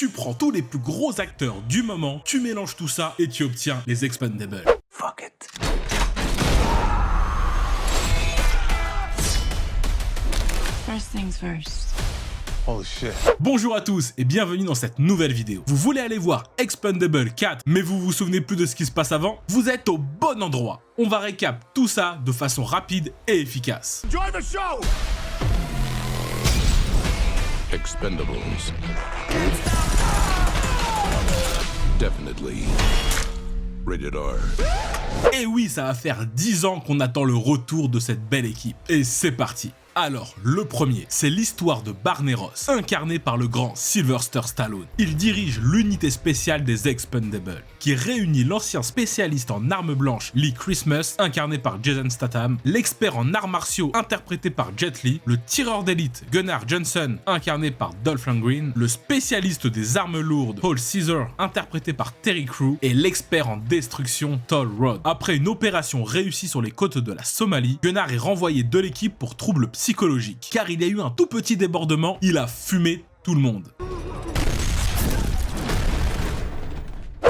Tu prends tous les plus gros acteurs du moment, tu mélanges tout ça et tu obtiens les Expendables. Fuck it. First things first. Holy shit. Bonjour à tous et bienvenue dans cette nouvelle vidéo. Vous voulez aller voir Expendables 4 mais vous vous souvenez plus de ce qui se passe avant? Vous êtes au bon endroit. On va récap tout ça de façon rapide et efficace. Enjoy the show. Expendables. Definitely. Rated R. Et oui, ça va faire 10 ans qu'on attend le retour de cette belle équipe. Et c'est parti. Alors, le premier, c'est l'histoire de Barney Ross, incarné par le grand Sylvester Stallone. Il dirige l'unité spéciale des Expendables, qui réunit l'ancien spécialiste en armes blanches Lee Christmas, incarné par Jason Statham, l'expert en arts martiaux, interprété par Jet Li, le tireur d'élite Gunnar Johnson, incarné par Dolph Lundgren, le spécialiste des armes lourdes Paul Caesar, interprété par Terry Crews, et l'expert en destruction Toll Road. Après une opération réussie sur les côtes de la Somalie, Gunnar est renvoyé de l'équipe pour troubles psychologiques, car il y a eu un tout petit débordement, il a fumé tout le monde.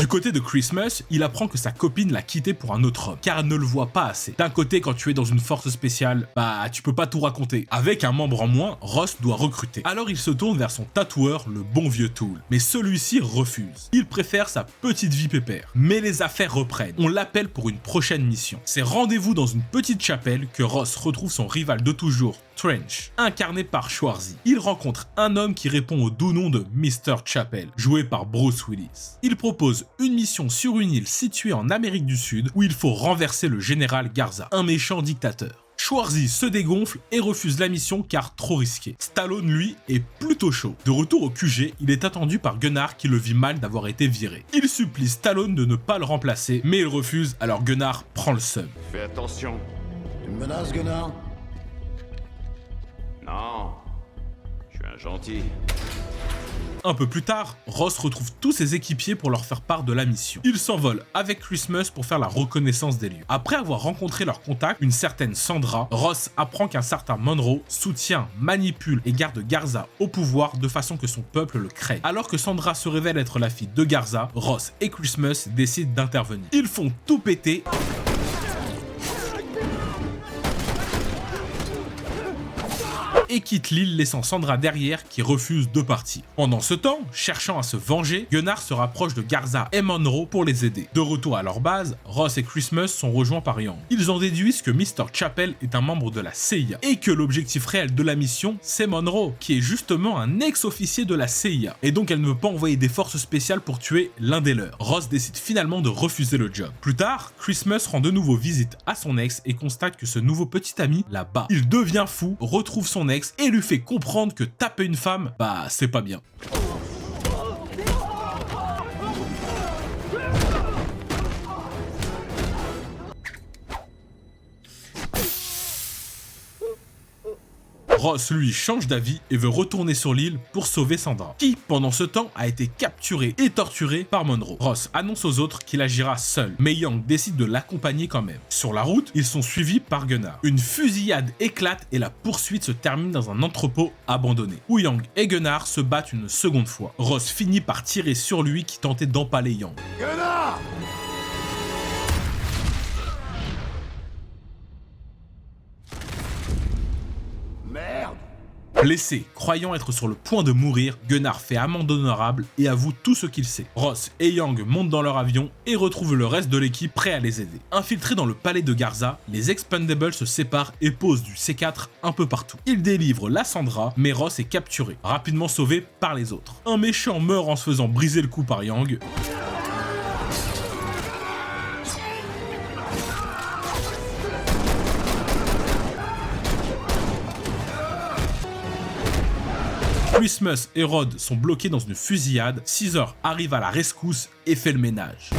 Du côté de Christmas, il apprend que sa copine l'a quitté pour un autre homme, car elle ne le voit pas assez. D'un côté, quand tu es dans une force spéciale, tu peux pas tout raconter. Avec un membre en moins, Ross doit recruter. Alors il se tourne vers son tatoueur, le bon vieux Tool. Mais celui-ci refuse. Il préfère sa petite vie pépère. Mais les affaires reprennent. On l'appelle pour une prochaine mission. C'est rendez-vous dans une petite chapelle que Ross retrouve son rival de toujours, Trench, incarné par Schwarzy. Il rencontre un homme qui répond au doux nom de Mr. Chapel, joué par Bruce Willis. Il propose une mission sur une île située en Amérique du Sud où il faut renverser le général Garza, un méchant dictateur. Schwarzy se dégonfle et refuse la mission car trop risqué. Stallone, lui, est plutôt chaud. De retour au QG, il est attendu par Gunnar qui le vit mal d'avoir été viré. Il supplie Stallone de ne pas le remplacer, mais il refuse, alors Gunnar prend le seum. Fais attention. Tu me menaces, Gunnar? Non, je suis un gentil. Un peu plus tard, Ross retrouve tous ses équipiers pour leur faire part de la mission. Ils s'envolent avec Christmas pour faire la reconnaissance des lieux. Après avoir rencontré leur contact, une certaine Sandra, Ross apprend qu'un certain Monroe soutient, manipule et garde Garza au pouvoir de façon que son peuple le craigne. Alors que Sandra se révèle être la fille de Garza, Ross et Christmas décident d'intervenir. Ils font tout péter et quitte l'île laissant Sandra derrière qui refuse de partir. Pendant ce temps, cherchant à se venger, Gunnar se rapproche de Garza et Monroe pour les aider. De retour à leur base, Ross et Christmas sont rejoints par Young. Ils en déduisent que Mr. Chapel est un membre de la CIA et que l'objectif réel de la mission, c'est Monroe, qui est justement un ex-officier de la CIA. Et donc elle ne peut pas envoyer des forces spéciales pour tuer l'un des leurs. Ross décide finalement de refuser le job. Plus tard, Christmas rend de nouveau visite à son ex et constate que ce nouveau petit ami la bat. Il devient fou, retrouve son ex et lui fait comprendre que taper une femme, c'est pas bien. Ross, lui, change d'avis et veut retourner sur l'île pour sauver Sandra, qui, pendant ce temps, a été capturée et torturée par Monroe. Ross annonce aux autres qu'il agira seul, mais Young décide de l'accompagner quand même. Sur la route, ils sont suivis par Gunnar. Une fusillade éclate et la poursuite se termine dans un entrepôt abandonné, où Young et Gunnar se battent une seconde fois. Ross finit par tirer sur lui qui tentait d'empaler Young. Gunnar! Merde! Blessé, croyant être sur le point de mourir, Gunnar fait amende honorable et avoue tout ce qu'il sait. Ross et Young montent dans leur avion et retrouvent le reste de l'équipe prêt à les aider. Infiltrés dans le palais de Garza, les Expendables se séparent et posent du C4 un peu partout. Ils délivrent la Sandra, mais Ross est capturé, rapidement sauvé par les autres. Un méchant meurt en se faisant briser le cou par Young. Christmas et Rod sont bloqués dans une fusillade, Caesar arrive à la rescousse et fait le ménage.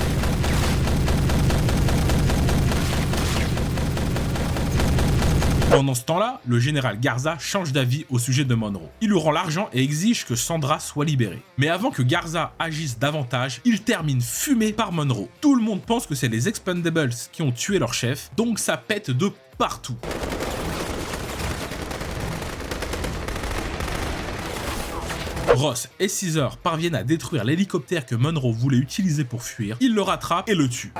Pendant ce temps-là, le général Garza change d'avis au sujet de Monroe. Il lui rend l'argent et exige que Sandra soit libérée. Mais avant que Garza agisse davantage, il termine fumé par Monroe. Tout le monde pense que c'est les Expendables qui ont tué leur chef, donc ça pète de partout. Ross et Caesar parviennent à détruire l'hélicoptère que Monroe voulait utiliser pour fuir. Ils le rattrapent et le tuent.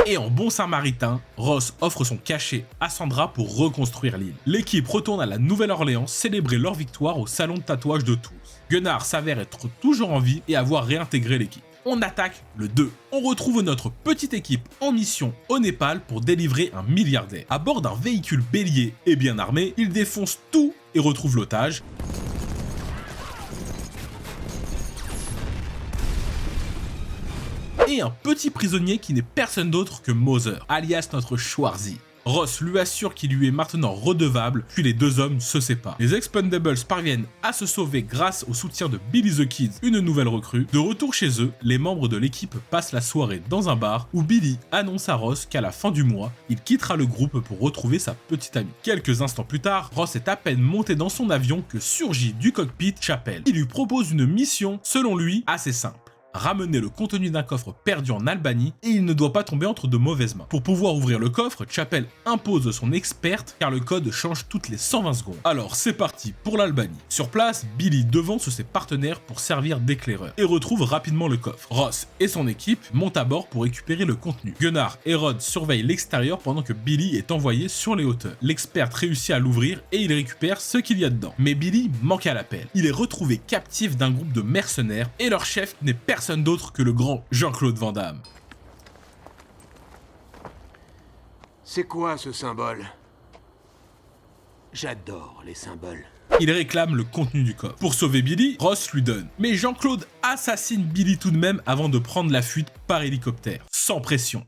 Et en bon samaritain, Ross offre son cachet à Sandra pour reconstruire l'île. L'équipe retourne à la Nouvelle-Orléans célébrer leur victoire au salon de tatouage de tous. Gunnar s'avère être toujours en vie et avoir réintégré l'équipe. On attaque le 2. On retrouve notre petite équipe en mission au Népal pour délivrer un milliardaire. À bord d'un véhicule bélier et bien armé, ils défoncent tout et retrouvent l'otage. Et un petit prisonnier qui n'est personne d'autre que Moser, alias notre Schwarzy. Ross lui assure qu'il lui est maintenant redevable, puis les deux hommes se séparent. Les Expendables parviennent à se sauver grâce au soutien de Billy the Kid, une nouvelle recrue. De retour chez eux, les membres de l'équipe passent la soirée dans un bar où Billy annonce à Ross qu'à la fin du mois, il quittera le groupe pour retrouver sa petite amie. Quelques instants plus tard, Ross est à peine monté dans son avion que surgit du cockpit Chappelle. Il lui propose une mission, selon lui, assez simple. Ramener le contenu d'un coffre perdu en Albanie et il ne doit pas tomber entre de mauvaises mains. Pour pouvoir ouvrir le coffre, Chappelle impose son experte car le code change toutes les 120 secondes. Alors c'est parti pour l'Albanie. Sur place, Billy devance ses partenaires pour servir d'éclaireur et retrouve rapidement le coffre. Ross et son équipe montent à bord pour récupérer le contenu. Gunnar et Rod surveillent l'extérieur pendant que Billy est envoyé sur les hauteurs. L'expert réussit à l'ouvrir et il récupère ce qu'il y a dedans. Mais Billy manque à l'appel. Il est retrouvé captif d'un groupe de mercenaires et leur chef n'est personne d'autre que le grand Jean-Claude Van Damme. C'est quoi ce symbole? J'adore les symboles. Il réclame le contenu du coffre. Pour sauver Billy, Ross lui donne. Mais Jean-Claude assassine Billy tout de même avant de prendre la fuite par hélicoptère, sans pression.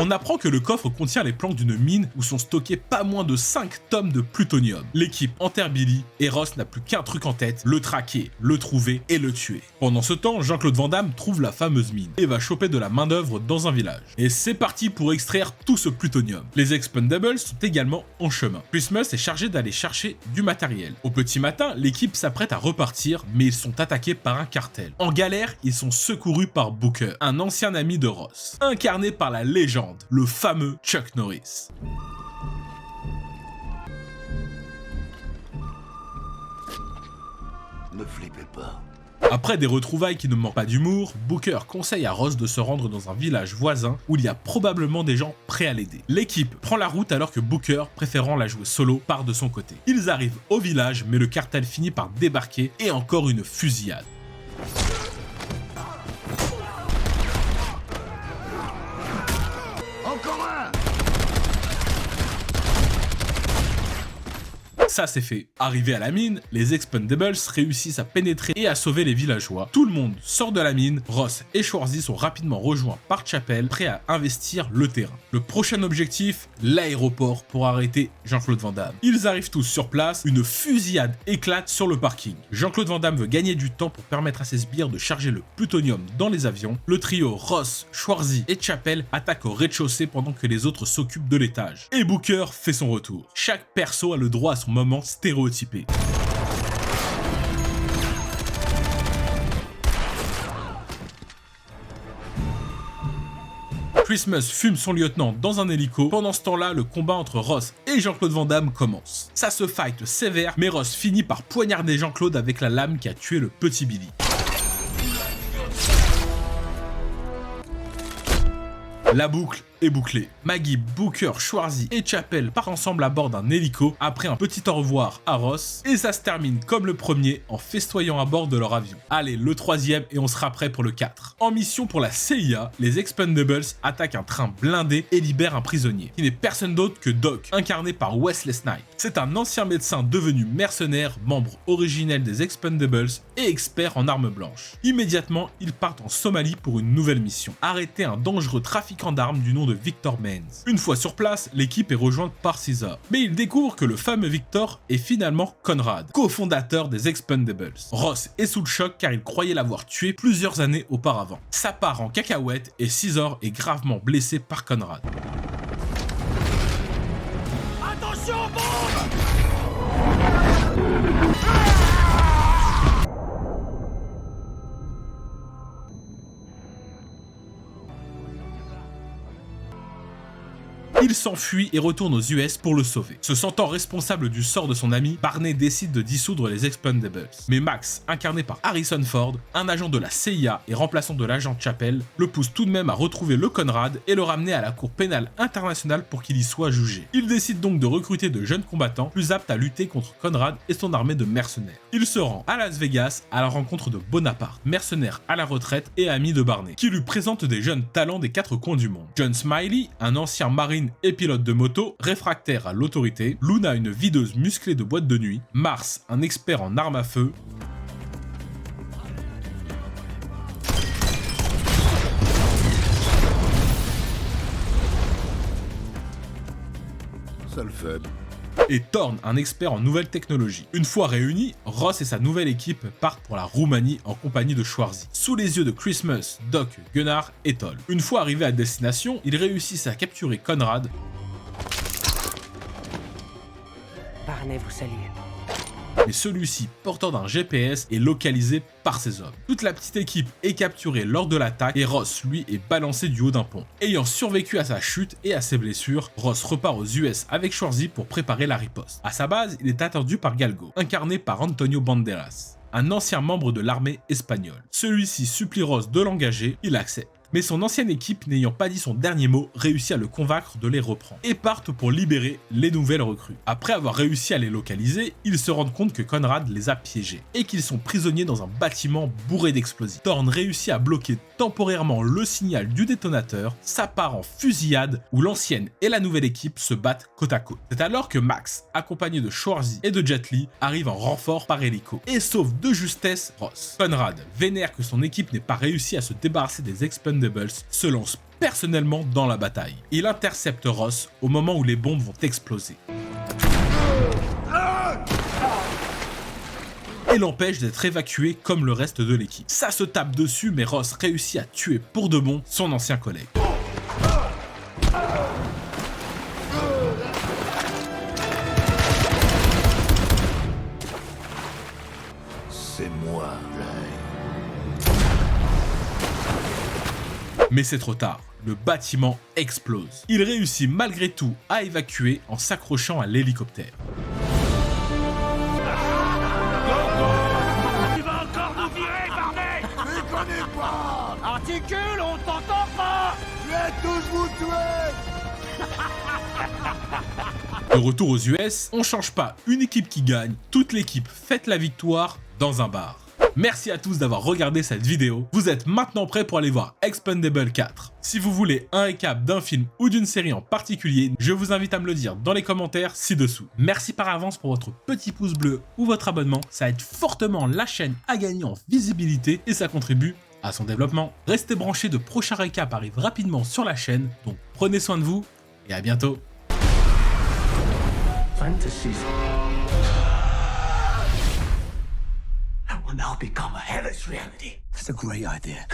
On apprend que le coffre contient les plans d'une mine où sont stockés pas moins de 5 tonnes de plutonium. L'équipe enterre Billy et Ross n'a plus qu'un truc en tête, le traquer, le trouver et le tuer. Pendant ce temps, Jean-Claude Van Damme trouve la fameuse mine et va choper de la main d'œuvre dans un village. Et c'est parti pour extraire tout ce plutonium. Les Expendables sont également en chemin. Christmas est chargé d'aller chercher du matériel. Au petit matin, l'équipe s'apprête à repartir, mais ils sont attaqués par un cartel. En galère, ils sont secourus par Booker, un ancien ami de Ross, incarné par la légende, le fameux Chuck Norris. Ne flippez pas. Après des retrouvailles qui ne manquent pas d'humour, Booker conseille à Ross de se rendre dans un village voisin où il y a probablement des gens prêts à l'aider. L'équipe prend la route alors que Booker, préférant la jouer solo, part de son côté. Ils arrivent au village, mais le cartel finit par débarquer et encore une fusillade. Encore un! Ça c'est fait. Arrivés à la mine, les Expendables réussissent à pénétrer et à sauver les villageois. Tout le monde sort de la mine, Ross et Schwarzy sont rapidement rejoints par Chappelle, prêts à investir le terrain. Le prochain objectif, l'aéroport pour arrêter Jean-Claude Van Damme. Ils arrivent tous sur place, une fusillade éclate sur le parking. Jean-Claude Van Damme veut gagner du temps pour permettre à ses sbires de charger le plutonium dans les avions. Le trio Ross, Schwarzy et Chappelle attaque au rez-de-chaussée pendant que les autres s'occupent de l'étage. Et Booker fait son retour. Chaque perso a le droit à son moment stéréotypé. Christmas fume son lieutenant dans un hélico. Pendant ce temps-là, le combat entre Ross et Jean-Claude Van Damme commence. Ça se fight sévère, mais Ross finit par poignarder Jean-Claude avec la lame qui a tué le petit Billy. La boucle est bouclée. Maggie, Booker, Schwarzy et Chappelle partent ensemble à bord d'un hélico après un petit au revoir à Ross et ça se termine comme le premier en festoyant à bord de leur avion. Allez, le troisième et on sera prêt pour le 4. En mission pour la CIA, les Expendables attaquent un train blindé et libèrent un prisonnier qui n'est personne d'autre que Doc, incarné par Wesley Snipes. C'est un ancien médecin devenu mercenaire, membre originel des Expendables et expert en armes blanches. Immédiatement, ils partent en Somalie pour une nouvelle mission. Arrêter un dangereux trafiquant d'armes du nom de Victor Menz. Une fois sur place, l'équipe est rejointe par Caesar. Mais ils découvrent que le fameux Victor est finalement Conrad, cofondateur des Expendables. Ross est sous le choc car il croyait l'avoir tué plusieurs années auparavant. Ça part en cacahuète et Caesar est gravement blessé par Conrad. Attention, bombe! Il s'enfuit et retourne aux US pour le sauver. Se sentant responsable du sort de son ami, Barney décide de dissoudre les Expendables. Mais Max, incarné par Harrison Ford, un agent de la CIA et remplaçant de l'agent Chapel, le pousse tout de même à retrouver le Conrad et le ramener à la Cour pénale internationale pour qu'il y soit jugé. Il décide donc de recruter de jeunes combattants plus aptes à lutter contre Conrad et son armée de mercenaires. Il se rend à Las Vegas à la rencontre de Bonaparte, mercenaire à la retraite et ami de Barney, qui lui présente des jeunes talents des quatre coins du monde. John Smiley, un ancien marine et pilote de moto, réfractaire à l'autorité, Luna, une videuse musclée de boîte de nuit, Mars, un expert en armes à feu, Ça le fait. et Thorne, un expert en nouvelles technologies. Une fois réunis, Ross et sa nouvelle équipe partent pour la Roumanie en compagnie de Schwarzy, sous les yeux de Christmas, Doc, Gunnar et Toll. Une fois arrivés à destination, ils réussissent à capturer Conrad, Barney vous salue. mais celui-ci, porteur d'un GPS, est localisé par ses hommes. Toute la petite équipe est capturée lors de l'attaque et Ross, lui, est balancé du haut d'un pont. Ayant survécu à sa chute et à ses blessures, Ross repart aux US avec Schwarzy pour préparer la riposte. À sa base, il est attendu par Galgo, incarné par Antonio Banderas, un ancien membre de l'armée espagnole. Celui-ci supplie Ross de l'engager, il accepte. Mais son ancienne équipe, n'ayant pas dit son dernier mot, réussit à le convaincre de les reprendre et partent pour libérer les nouvelles recrues. Après avoir réussi à les localiser, ils se rendent compte que Conrad les a piégés et qu'ils sont prisonniers dans un bâtiment bourré d'explosifs. Thorne réussit à bloquer temporairement le signal du détonateur, ça part en fusillade où l'ancienne et la nouvelle équipe se battent côte à côte. C'est alors que Max, accompagné de Schwarzy et de Jet Li, arrive en renfort par hélico et sauve de justesse Ross. Conrad, vénère que son équipe n'ait pas réussi à se débarrasser des Expendables, se lance personnellement dans la bataille. Il intercepte Ross au moment où les bombes vont exploser et l'empêche d'être évacué comme le reste de l'équipe. Ça se tape dessus, mais Ross réussit à tuer pour de bon son ancien collègue. C'est moi, Ray. Mais c'est trop tard. Le bâtiment explose. Il réussit malgré tout à évacuer en s'accrochant à l'hélicoptère. Tu vas encore nous virer, Barney! Je connais pas! Articule, on t'entend pas! Je vais tous vous tuer! De retour aux US, on change pas une équipe qui gagne, toute l'équipe fête la victoire dans un bar. Merci à tous d'avoir regardé cette vidéo. Vous êtes maintenant prêts pour aller voir Expendables 4. Si vous voulez un récap d'un film ou d'une série en particulier, je vous invite à me le dire dans les commentaires ci-dessous. Merci par avance pour votre petit pouce bleu ou votre abonnement. Ça aide fortement la chaîne à gagner en visibilité et ça contribue à son développement. Restez branchés, de prochains récaps arrivent rapidement sur la chaîne. Donc prenez soin de vous et à bientôt. Fantasies will now become a hellish reality. That's a great idea.